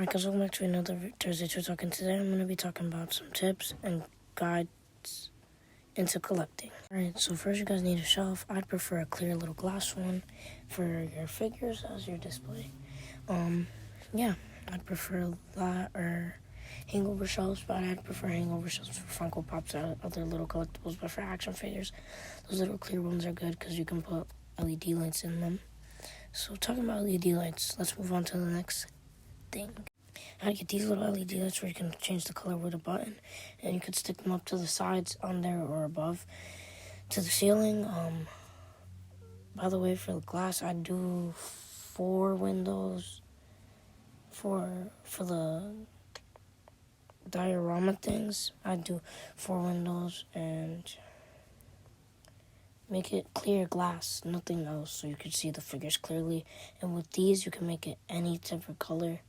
Alright guys, welcome back to another Thursday Tour Talking. Today I'm going to be talking about some tips and guides into collecting. Alright, so first you guys need a shelf. I'd prefer a clear little glass one for your figures as your display. Yeah, I'd prefer that or hangover shelves, but I'd prefer hangover shelves for Funko Pops or other little collectibles. But for action figures, those little clear ones are good because you can put LED lights in them. So talking about LED lights, let's move on to the next thing. How to get these little LED lights where you can change the color with a button, and you could stick them up to the sides, on there, or above to the ceiling. By the way, for the glass, I do 4 windows for the diorama things. I do 4 windows and make it clear glass, nothing else, so you can see the figures clearly. And with these, you can make it any type of color,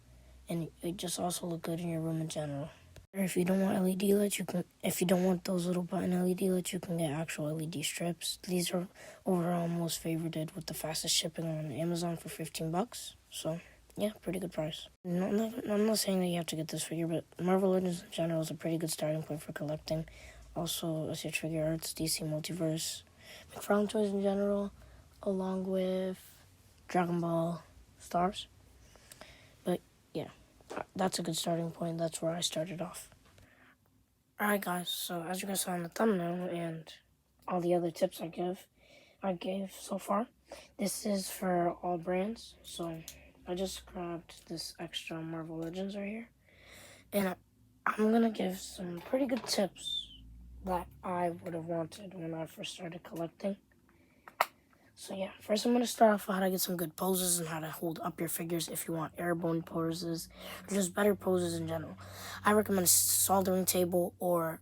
and it just also look good in your room in general. Or if you don't want LED lights, if you don't want those little button LED lights, you can get actual LED strips. These are overall most favorited with the fastest shipping on Amazon for $15. So yeah, pretty good price. I'm not saying that you have to get this figure, but Marvel Legends in general is a pretty good starting point for collecting. Also, as your Trigger Arts, DC Multiverse, McFarlane Toys in general, along with Dragon Ball Stars. But yeah, that's a good starting point. That's where I started off. Alright guys, so as you guys saw in the thumbnail and all the other tips I gave so far, this is for all brands. So I just grabbed this extra Marvel Legends right here, and I'm gonna give some pretty good tips that I would have wanted when I first started collecting. So yeah, first I'm going to start off with how to get some good poses and how to hold up your figures if you want airborne poses or just better poses in general. I recommend a soldering table or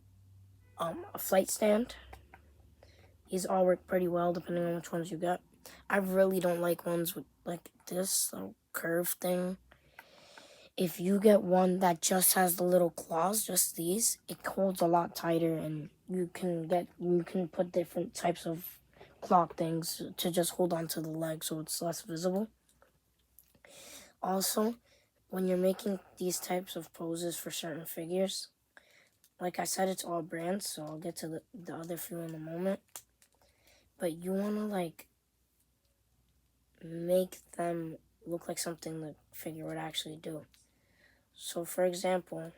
a flight stand. These all work pretty well depending on which ones you get. I really don't like ones with like this little curve thing. If you get one that just has the little claws, just these, it holds a lot tighter, and you can put different types of claw things to just hold on to the leg so it's less visible. Also, when you're making these types of poses for certain figures, like I said, it's all brands, so I'll get to the other few in a moment. But you want to like make them look like something the figure would actually do. So for example,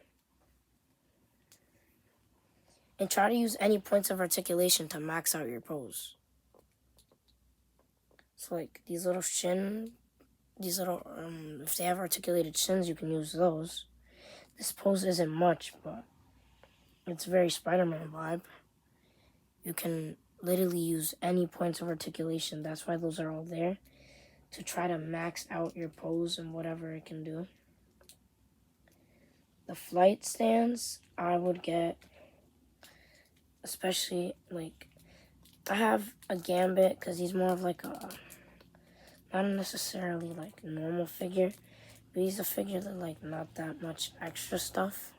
and try to use any points of articulation to max out your pose. So like these little if they have articulated shins, you can use those. This pose isn't much, but it's very Spider-Man vibe. You can literally use any points of articulation. That's why those are all there, to try to max out your pose and whatever it can do. The flight stands, I would get, especially like, I have a Gambit because he's more of like a, not necessarily like a normal figure, but he's a figure that like not that much extra stuff.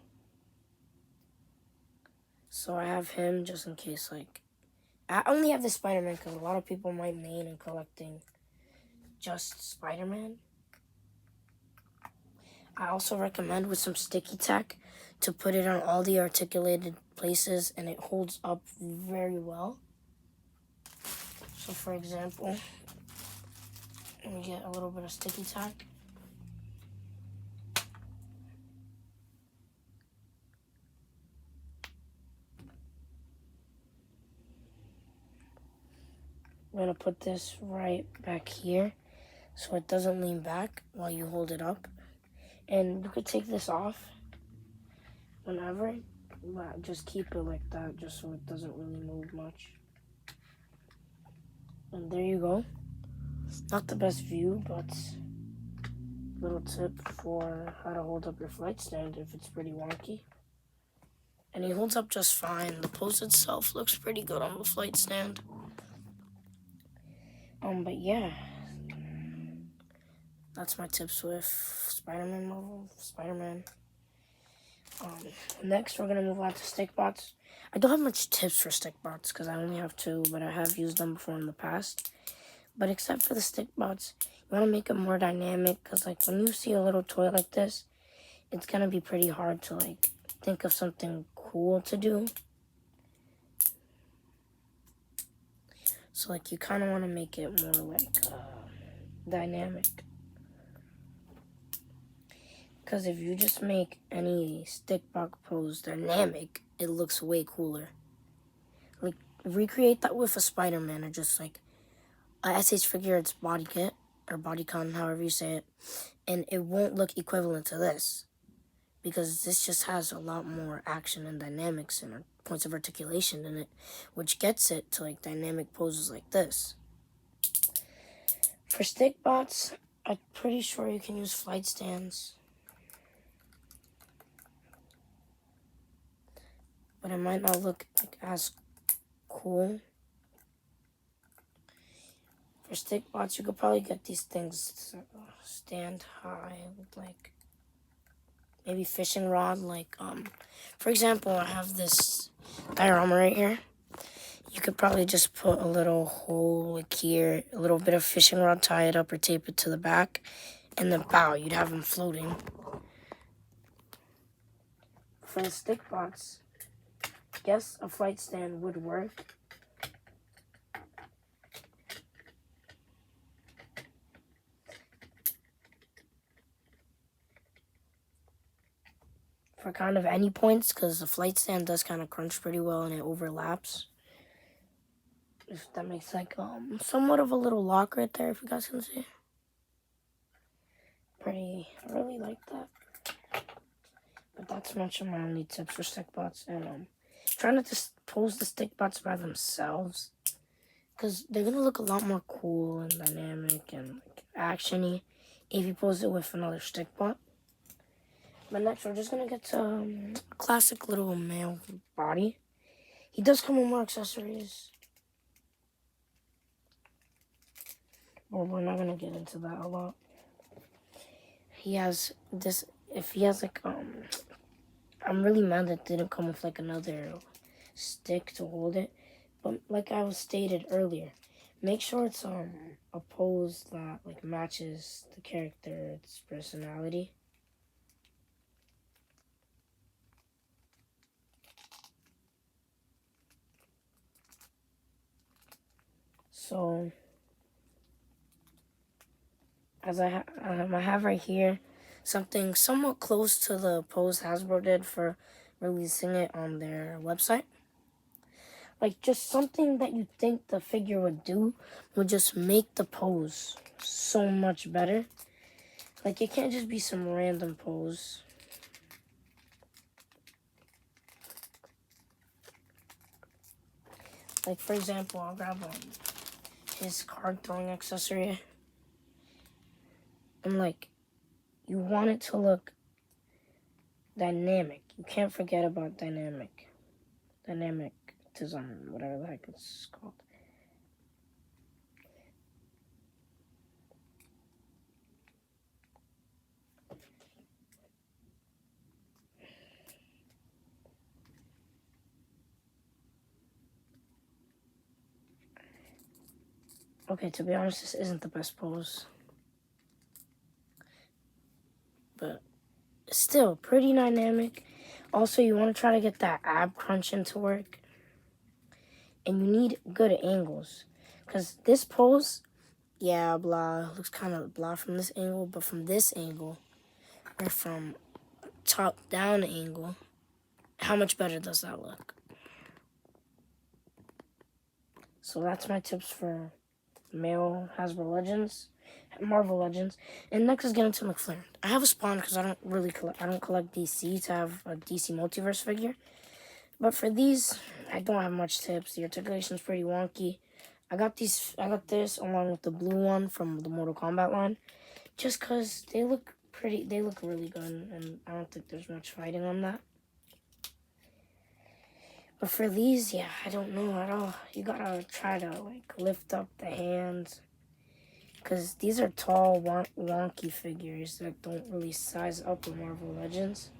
So I have him just in case, like, I only have the Spider-Man because a lot of people might main in collecting just Spider-Man. I also recommend with some sticky tack to put it on all the articulated places, and it holds up very well. So for example, let me get a little bit of sticky tack. I'm going to put this right back here so it doesn't lean back while you hold it up. And you could take this off whenever, but just keep it like that just so it doesn't really move much. And there you go. Not the best view, but little tip for how to hold up your flight stand if it's pretty wonky. And he holds up just fine. The pose itself looks pretty good on the flight stand. But yeah, that's my tips with Spider-Man Marvel, Spider-Man. Next, we're going to move on to stick bots. I don't have much tips for stick bots because I only have 2, but I have used them before in the past. But except for the stick bots, you want to make it more dynamic because like when you see a little toy like this, it's gonna be pretty hard to like think of something cool to do. So like you kind of want to make it more like dynamic. Because if you just make any stick box pose dynamic, it looks way cooler. Like recreate that with a Spider-Man or just like a SH figure, its body kit or bodycon, however you say it, and it won't look equivalent to this because this just has a lot more action and dynamics and points of articulation in it, which gets it to like dynamic poses like this. For stick bots, I'm pretty sure you can use flight stands, but it might not look like as cool. For stick bots, you could probably get these things to stand high with like maybe fishing rod. Like for example, I have this diorama right here. You could probably just put a little hole like here, a little bit of fishing rod, tie it up or tape it to the back, and then bow, you'd have them floating. For the stick bots, I guess a flight stand would work. For kind of any points, because the flight stand does kind of crunch pretty well and it overlaps. If that makes like somewhat of a little lock right there, if you guys can see. I really like that. But that's much of my only tips for stick bots. And try not to pose the stick bots by themselves, because they're gonna look a lot more cool and dynamic and like actiony if you pose it with another stick bot. But next, we're just gonna get to a classic little male body. He does come with more accessories, but we're not gonna get into that a lot. He has this. If he has like I'm really mad that it didn't come with like another stick to hold it. But like I was stated earlier, make sure it's a pose that like matches the character, its personality. So, as I have right here something somewhat close to the pose Hasbro did for releasing it on their website. Like, just something that you think the figure would do would just make the pose so much better. Like, it can't just be some random pose. Like, for example, I'll grab his card throwing accessory. And, like, you want it to look dynamic. You can't forget about dynamicism, whatever the heck it's called. Okay, to be honest, this isn't the best pose. But still, pretty dynamic. Also, you want to try to get that ab crunching to work. And you need good angles. Because this pose, yeah, blah, looks kind of blah from this angle. But from this angle, or from top down angle, how much better does that look? So that's my tips for male Hasbro Legends, Marvel Legends. And next is getting to McFlurry. I have a spawn because I don't collect DC to have a DC Multiverse figure. But for these, I don't have much tips. The articulation's pretty wonky. I got this along with the blue one from the Mortal Kombat line, just because they look really good, and I don't think there's much fighting on that. But for these, yeah, I don't know at all. You gotta try to like lift up the hands, because these are tall, wonky figures that don't really size up with Marvel Legends.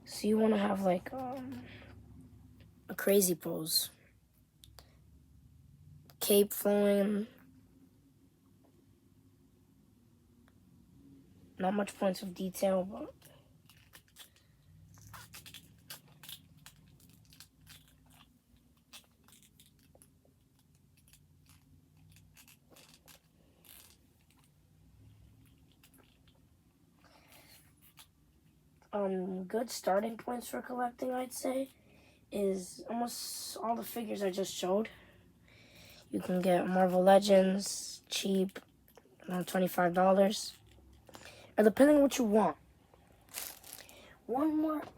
So you want to have like a crazy pose. Cape flowing. Not much points of detail, but Good starting points for collecting, I'd say, is almost all the figures I just showed. You can get Marvel Legends cheap, around $25, or depending on what you want.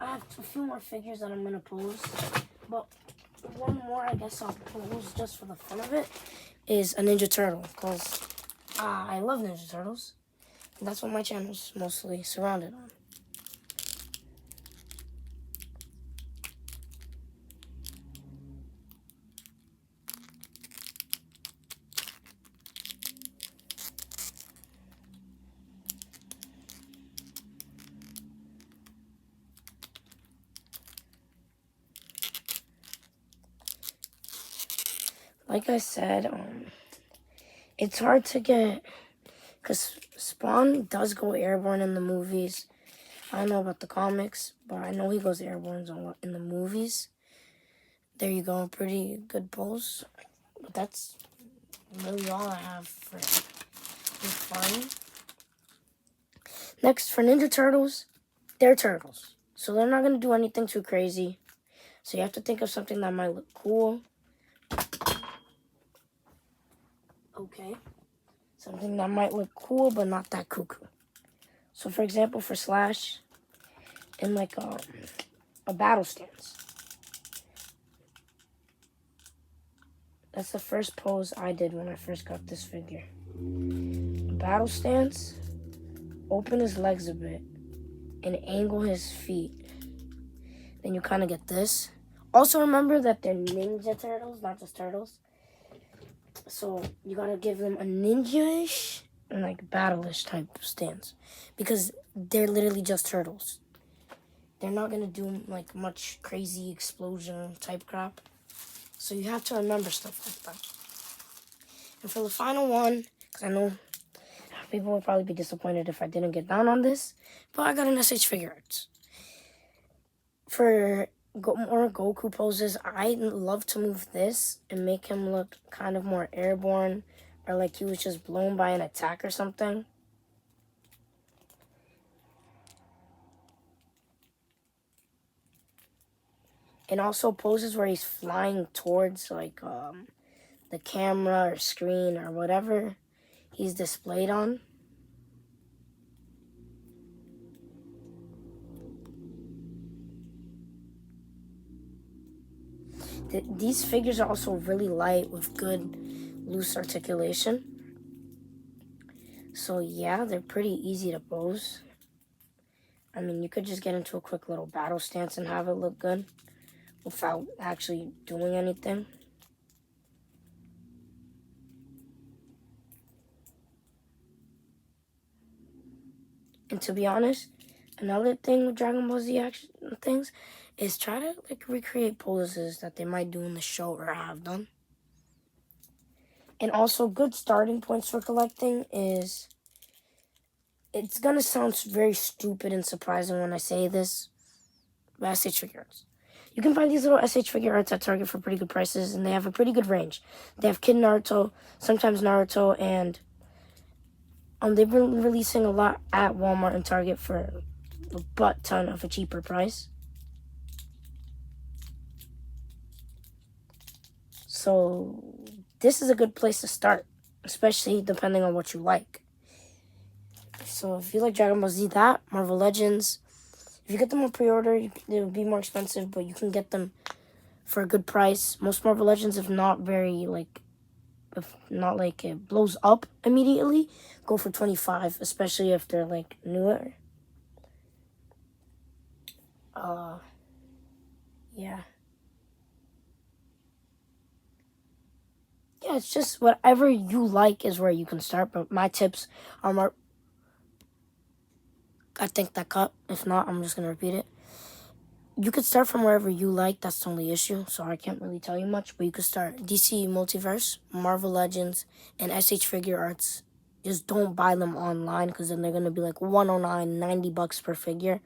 I have a few more figures that I'm gonna pose, but one more I guess I'll pose just for the fun of it is a Ninja Turtle, because I love Ninja Turtles. And that's what my channel's mostly surrounded on. Like I said, it's hard to get, because Spawn does go airborne in the movies. I don't know about the comics, but I know he goes airborne in the movies. There you go, pretty good pose. But that's really all I have for fun. Next, for Ninja Turtles, they're turtles. So they're not going to do anything too crazy. So you have to think of something that might look cool. Okay. Something that might look cool, but not that cuckoo. So, for example, for Slash, in like a battle stance. That's the first pose I did when I first got this figure. Battle stance, open his legs a bit, and angle his feet. Then you kind of get this. Also remember that they're Ninja Turtles, not just turtles. So you gotta give them a ninja-ish and like battle-ish type of stance, because they're literally just turtles. They're not gonna do like much crazy explosion type crap. So you have to remember stuff like that. And for the final one, because I know people would probably be disappointed if I didn't get down on this, but I got an SH Figuarts. For more Goku poses, I love to move this and make him look kind of more airborne, or like he was just blown by an attack or something. And also poses where he's flying towards like the camera or screen or whatever he's displayed on. These figures are also really light with good loose articulation. So yeah, they're pretty easy to pose. I mean, you could just get into a quick little battle stance and have it look good without actually doing anything. And to be honest, another thing with Dragon Ball Z action things is try to like recreate poses that they might do in the show or have done. And also, good starting points for collecting is, it's gonna sound very stupid and surprising when I say this, but SH Figuarts. You can find these little SH Figuarts at Target for pretty good prices, and they have a pretty good range. They have Kid Naruto, sometimes Naruto, and they've been releasing a lot at Walmart and Target for a butt ton of a cheaper price. So this is a good place to start, especially depending on what you like. So if you like Dragon Ball Z, that, Marvel Legends, if you get them on pre-order, they will be more expensive, but you can get them for a good price. Most Marvel Legends, if not like it blows up immediately, go for $25, especially if they're like newer. Yeah. Yeah, it's just whatever you like is where you can start, but my tips are more, I think that cut. If not, I'm just going to repeat it. You could start from wherever you like. That's the only issue, so I can't really tell you much. But you could start DC Multiverse, Marvel Legends, and SH Figuarts. Just don't buy them online, because then they're going to be like $109, $90 per figure.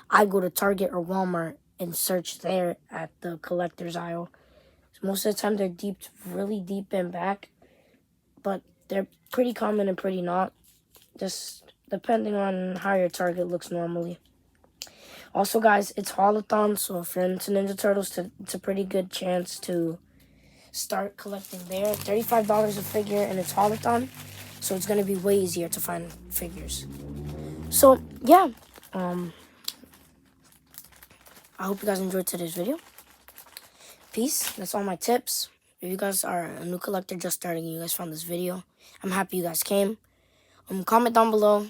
I go to Target or Walmart and search there at the collector's aisle. So most of the time, they're really deep in back. But they're pretty common and pretty not. Just depending on how your Target looks normally. Also, guys, it's haulathon, so if you're into Ninja Turtles, it's a pretty good chance to start collecting there. $35 a figure, and it's haulathon, so it's going to be way easier to find figures. So, yeah. I hope you guys enjoyed today's video. Peace. That's all my tips. If you guys are a new collector just starting and you guys found this video, I'm happy you guys came. Comment down below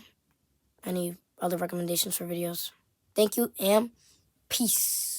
any other recommendations for videos. Thank you and peace.